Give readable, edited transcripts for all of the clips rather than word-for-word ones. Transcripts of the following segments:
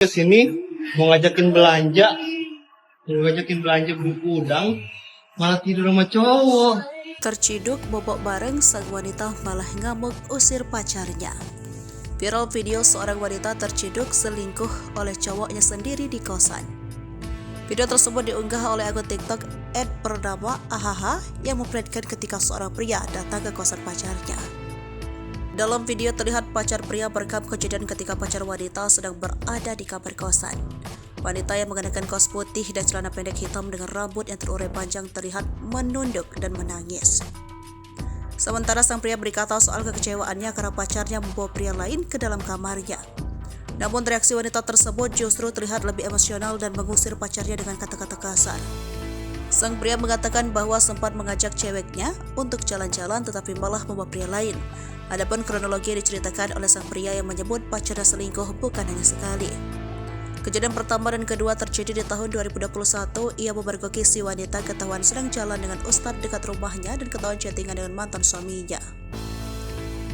Ke sini mau ngajakin belanja buku udang, malah tidur sama cowok. Terciduk bobok bareng, sang wanita malah ngamuk usir pacarnya. Viral video seorang wanita terciduk selingkuh oleh cowoknya sendiri di kosan. Video tersebut diunggah oleh akun TikTok @perdama_ahaha yang memperlihatkan ketika seorang pria datang ke kosan pacarnya. Dalam video terlihat pacar pria merekam kejadian ketika pacar wanita sedang berada di kamar kosan. Wanita yang mengenakan kaos putih dan celana pendek hitam dengan rambut yang terurai panjang terlihat menunduk dan menangis. Sementara sang pria berkata soal kekecewaannya karena pacarnya membawa pria lain ke dalam kamarnya. Namun reaksi wanita tersebut justru terlihat lebih emosional dan mengusir pacarnya dengan kata-kata kasar. Sang pria mengatakan bahwa sempat mengajak ceweknya untuk jalan-jalan tetapi malah membawa pria lain. Adapun kronologi yang diceritakan oleh sang pria yang menyebut pacarnya selingkuh bukan hanya sekali. Kejadian pertama dan kedua terjadi di tahun 2021. Ia memergoki si wanita ketahuan sedang jalan dengan ustadz dekat rumahnya dan ketahuan chattingan dengan mantan suaminya.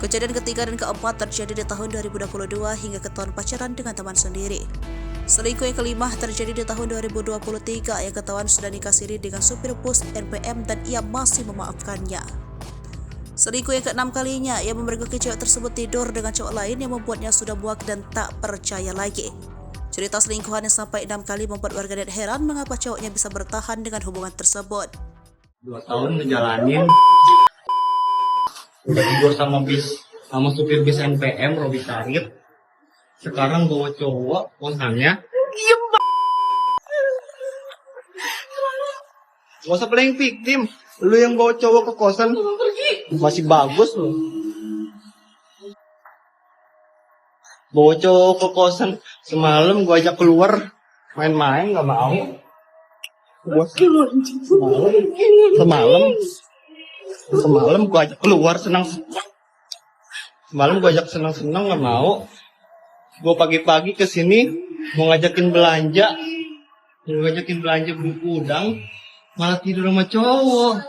Kejadian ketiga dan keempat terjadi di tahun 2022 hingga ketahuan pacaran dengan teman sendiri. Selingkuh yang kelima terjadi di tahun 2023 yang ketahuan sudah nikah siri dengan supir bus NPM dan ia masih memaafkannya. Selingkuh yang keenam kalinya, ia memergoki cewek tersebut tidur dengan cowok lain yang membuatnya sudah muak dan tak percaya lagi. Cerita selingkuhan yang sampai 6 kali membuat warganet heran mengapa cowoknya bisa bertahan dengan hubungan tersebut. 2 tahun ngejalanin, udah tidur sama supir bis NPM Robi Karir. Sekarang bawa cowok kosannya. Gak usah playing victim. Lu yang bawa cowok ke kosan masih bagus loh. Bawa cowok ke kosan semalam gua ajak keluar main-main gak mau. Semalam gua ajak keluar semalam gua ajak senang-senang gak mau. Gua pagi-pagi kesini mau ngajakin belanja buku udang, malah tidur sama cowok.